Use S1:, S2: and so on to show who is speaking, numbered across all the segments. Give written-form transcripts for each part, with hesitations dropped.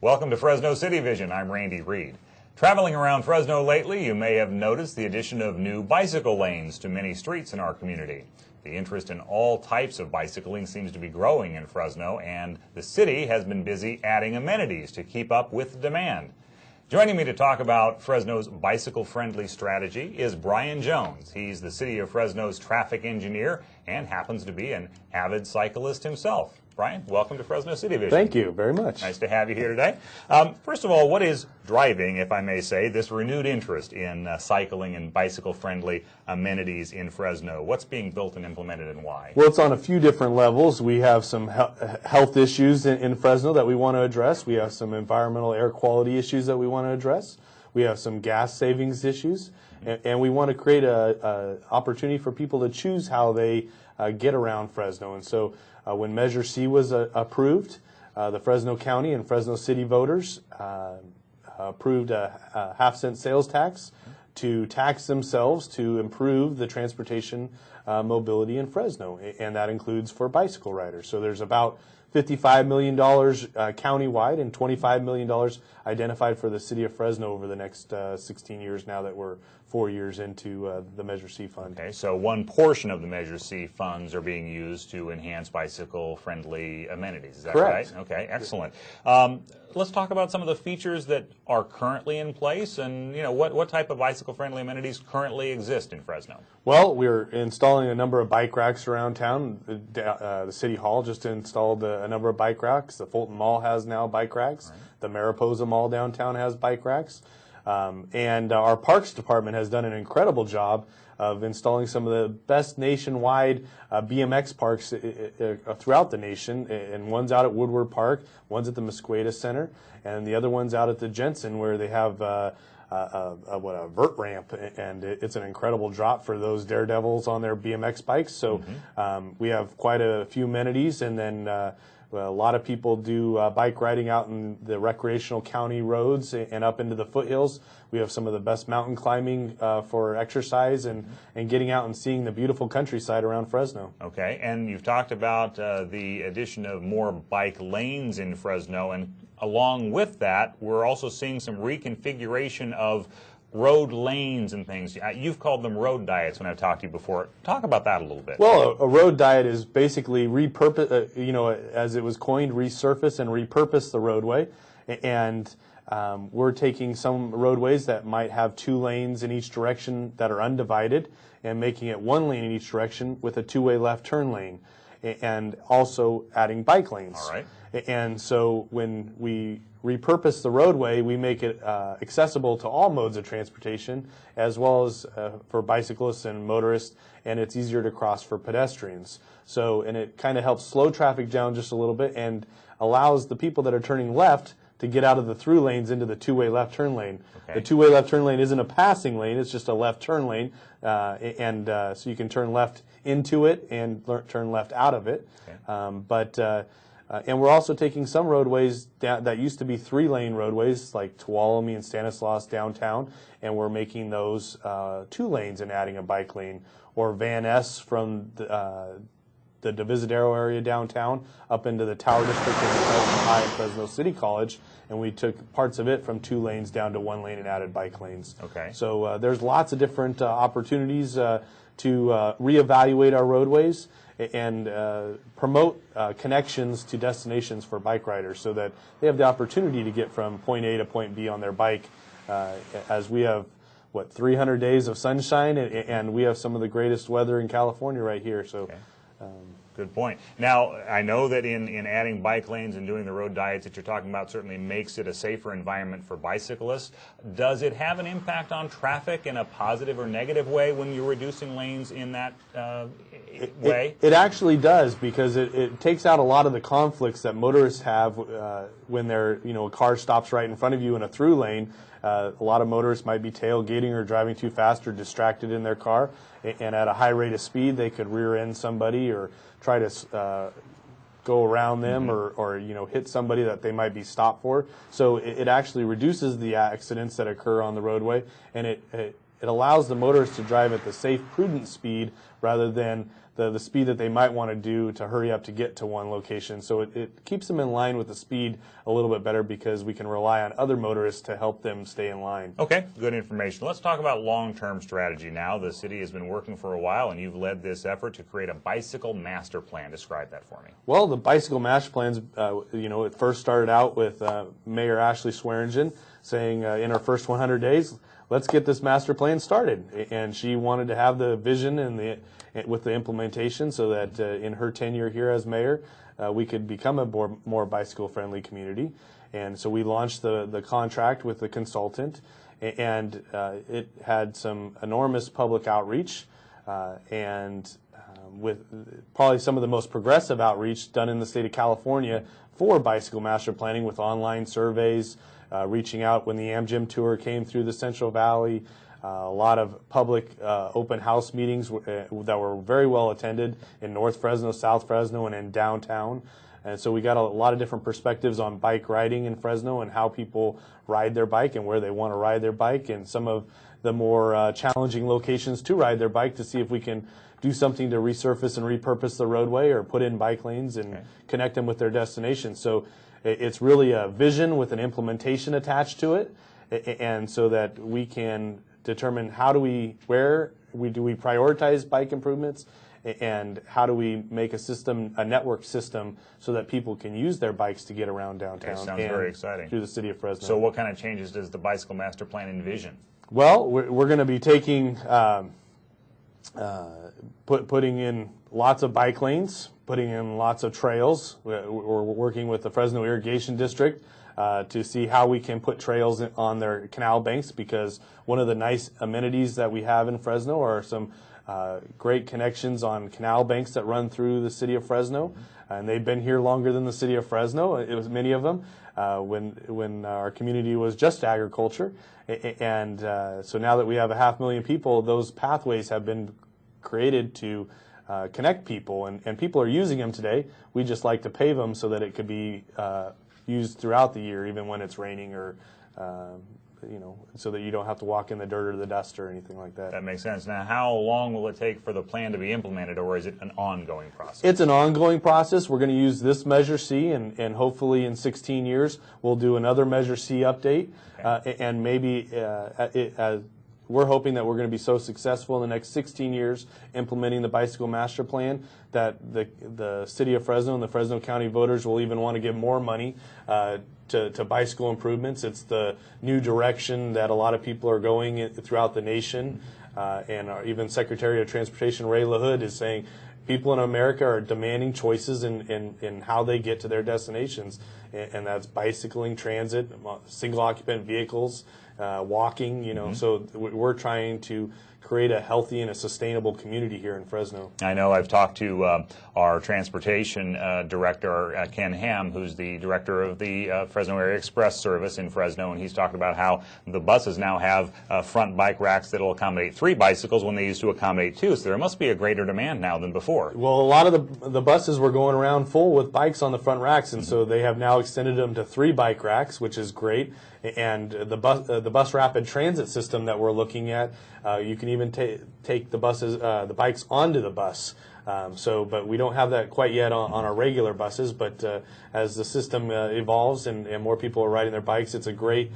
S1: Welcome to Fresno CityVision. I'm Randy Reed. Traveling around Fresno lately, you may have noticed the addition of new bicycle lanes to many streets in our community. The interest in all types of bicycling seems to be growing in Fresno, and the city has been busy adding amenities to keep up with demand. Joining me to talk about Fresno's bicycle-friendly strategy is Bryan Jones. He's the City of Fresno's traffic engineer and happens to be an avid cyclist himself. Bryan, welcome to Fresno CityVision.
S2: Thank you very much.
S1: Nice to have you here today. First of all, what is driving, if I may say, this renewed interest in cycling and bicycle-friendly amenities in Fresno? What's being built and implemented and why?
S2: Well, it's on a few different levels. We have some health issues in Fresno that we want to address. We have some environmental air quality issues that we want to address. We have some gas savings issues. And we want to create an opportunity for people to choose how they get around Fresno. And so when Measure C was approved, the Fresno County and Fresno City voters approved a half-cent sales tax to tax themselves to improve the transportation mobility in Fresno, and that includes for bicycle riders. So there's about $55 million countywide and $25 million identified for the city of Fresno over the next 16 years now that we're 4 years into the Measure C fund.
S1: Okay, so one portion of the Measure C funds are being used to enhance bicycle-friendly amenities. Is that
S2: Correct.
S1: right? Okay, excellent. Let's talk about some of the features that are currently in place, and what type of bicycle-friendly amenities currently exist in Fresno.
S2: Well, we're installing a number of bike racks around town. The City Hall just installed a number of bike racks. The Fulton Mall has now bike racks. Right. The Mariposa Mall downtown has bike racks. And our Parks Department has done an incredible job of installing some of the best nationwide BMX parks throughout the nation. And one's out at Woodward Park, one's at the Musqueda Center, and the other one's out at the Jensen, where they have a vert ramp, and it's an incredible drop for those daredevils on their BMX bikes. So we have quite a few amenities, and then a lot of people do bike riding out in the recreational county roads and up into the foothills. We have some of the best mountain climbing for exercise and getting out and seeing the beautiful countryside around Fresno.
S1: Okay, and you've talked about the addition of more bike lanes in Fresno, and along with that, we're also seeing some reconfiguration of road lanes and things. You've called them road diets when I've talked to you before. Talk about that a little bit.
S2: Well, a road diet is basically repurpose, as it was coined, resurface and repurpose the roadway. And we're taking some roadways that might have 2 lanes in each direction that are undivided and making it 1 lane in each direction with a 2-way left turn lane, and also adding bike lanes.
S1: All right.
S2: And so when we repurpose the roadway, we make it accessible to all modes of transportation, as well as for bicyclists and motorists, and it's easier to cross for pedestrians. So, and it kind of helps slow traffic down just a little bit and allows the people that are turning left to get out of the through lanes into the 2-way left turn lane.
S1: Okay.
S2: The 2-way left turn lane isn't a passing lane, it's just a left turn lane, so you can turn left into it and turn left out of it. Okay. And we're also taking some roadways that used to be 3-lane roadways, like Tuolumne and Stanislaus downtown, and we're making those 2 lanes and adding a bike lane. Or Van Ness from the Divisadero area downtown up into the Tower District of Fresno High and Fresno City College, and we took parts of it from 2 lanes down to 1 lane and added bike lanes.
S1: Okay.
S2: So there's lots of different opportunities to reevaluate our roadways and promote connections to destinations for bike riders so that they have the opportunity to get from point A to point B on their bike, as we have, 300 days of sunshine, and we have some of the greatest weather in California right here. So.
S1: Okay. Good point. Now, I know that in adding bike lanes and doing the road diets that you're talking about certainly makes it a safer environment for bicyclists. Does it have an impact on traffic in a positive or negative way when you're reducing lanes in that way?
S2: It actually does, because it takes out a lot of the conflicts that motorists have when a car stops right in front of you in a through lane. A lot of motorists might be tailgating or driving too fast or distracted in their car, and at a high rate of speed they could rear end somebody or try to go around them or hit somebody that they might be stopped for. So it actually reduces the accidents that occur on the roadway, and it it allows the motorists to drive at the safe, prudent speed rather than the speed that they might want to do to hurry up to get to one location. So it keeps them in line with the speed a little bit better because we can rely on other motorists to help them stay in line.
S1: Okay, good information. Let's talk about long-term strategy now. The city has been working for a while, and you've led this effort to create a bicycle master plan. Describe that for me.
S2: Well, the bicycle master plans, it first started out with Mayor Ashley Swearingen saying in her first 100 days, let's get this master plan started. And she wanted to have the vision and with the implementation so that in her tenure here as mayor, we could become a more bicycle-friendly community. And so we launched the contract with the consultant, and it had some enormous public outreach with probably some of the most progressive outreach done in the state of California for bicycle master planning with online surveys, reaching out when the AmGym tour came through the Central Valley, a lot of public open house meetings that were very well attended in North Fresno, South Fresno, and in downtown. And so we got a lot of different perspectives on bike riding in Fresno and how people ride their bike and where they want to ride their bike, and some of the more challenging locations to ride their bike to see if we can do something to resurface and repurpose the roadway or put in bike lanes and connect them with their destination. So it's really a vision with an implementation attached to it, and so that we can determine where do we prioritize bike improvements, and how do we make a network system so that people can use their bikes to get around downtown.
S1: Okay, sounds very exciting.
S2: Through the city of Fresno.
S1: So what kind of changes does the bicycle master plan envision?
S2: Well, we're going to be taking, putting in lots of bike lanes, putting in lots of trails. We're working with the Fresno Irrigation District to see how we can put trails on their canal banks, because one of the nice amenities that we have in Fresno are some great connections on canal banks that run through the city of Fresno, and they've been here longer than the city of Fresno. It was many of them when our community was just agriculture, and so now that we have 500,000 people, those pathways have been created to connect people, and people are using them today. We just like to pave them so that it could be used throughout the year, even when it's raining, or so that you don't have to walk in the dirt or the dust or anything like that.
S1: That makes sense. Now, how long will it take for the plan to be implemented, or is it an ongoing process?
S2: It's an ongoing process. We're going to use this Measure C, and hopefully in 16 years we'll do another Measure C update, and maybe we're hoping that we're going to be so successful in the next 16 years implementing the bicycle master plan that the city of Fresno and the Fresno County voters will even want to give more money to bicycle improvements. It's the new direction that a lot of people are going throughout the nation, and even Secretary of Transportation Ray LaHood is saying people in America are demanding choices in how they get to their destinations, and that's bicycling, transit, single occupant vehicles, walking, so we're trying to create a healthy and a sustainable community here in Fresno.
S1: I know I've talked to our transportation director, Ken Ham, who's the director of the Fresno Area Express service in Fresno, and he's talked about how the buses now have front bike racks that will accommodate 3 bicycles when they used to accommodate 2, so there must be a greater demand now than before.
S2: Well, a lot of the buses were going around full with bikes on the front racks, and so they have now extended them to 3 bike racks, which is great. And the bus rapid transit system that we're looking at, you can even take the bikes onto the bus. But we don't have that quite yet on our regular buses. But as the system evolves and more people are riding their bikes, it's a great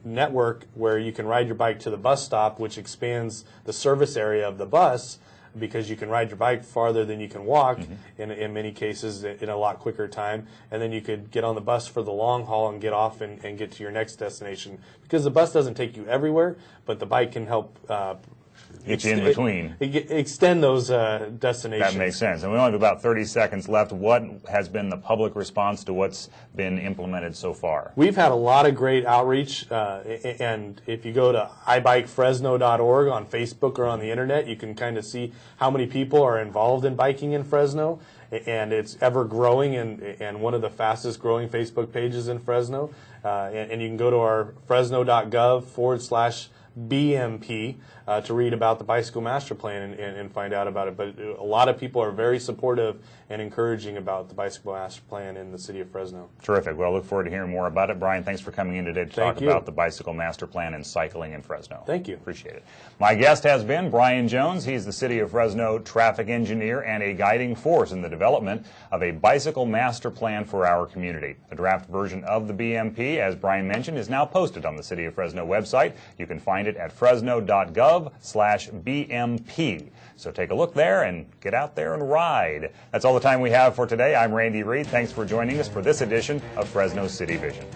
S2: network where you can ride your bike to the bus stop, which expands the service area of the bus, because you can ride your bike farther than you can walk in many cases in a lot quicker time, and then you could get on the bus for the long haul and get off and get to your next destination, because the bus doesn't take you everywhere, but the bike can help
S1: get you in between.
S2: Extend those destinations.
S1: That makes sense. And we only have about 30 seconds left. What has been the public response to what's been implemented so far?
S2: We've had a lot of great outreach, and if you go to ibikefresno.org on Facebook or on the internet, you can kind of see how many people are involved in biking in Fresno, and it's ever growing, and one of the fastest growing Facebook pages in Fresno. And you can go to our fresno.gov/bicycle BMP to read about the bicycle master plan and find out about it. But a lot of people are very supportive and encouraging about the bicycle master plan in the city of Fresno.
S1: Terrific. Well, I look forward to hearing more about it. Brian, thanks for coming in today to talk about the bicycle master plan and cycling in Fresno.
S2: Thank you.
S1: Appreciate it. My guest has been Bryan Jones. He's the City of Fresno traffic engineer and a guiding force in the development of a bicycle master plan for our community. A draft version of the BMP, as Brian mentioned, is now posted on the City of Fresno website. You can find it at fresno.gov/BMP. So take a look there and get out there and ride. That's all the time we have for today. I'm Randy Reed. Thanks for joining us for this edition of Fresno City Vision.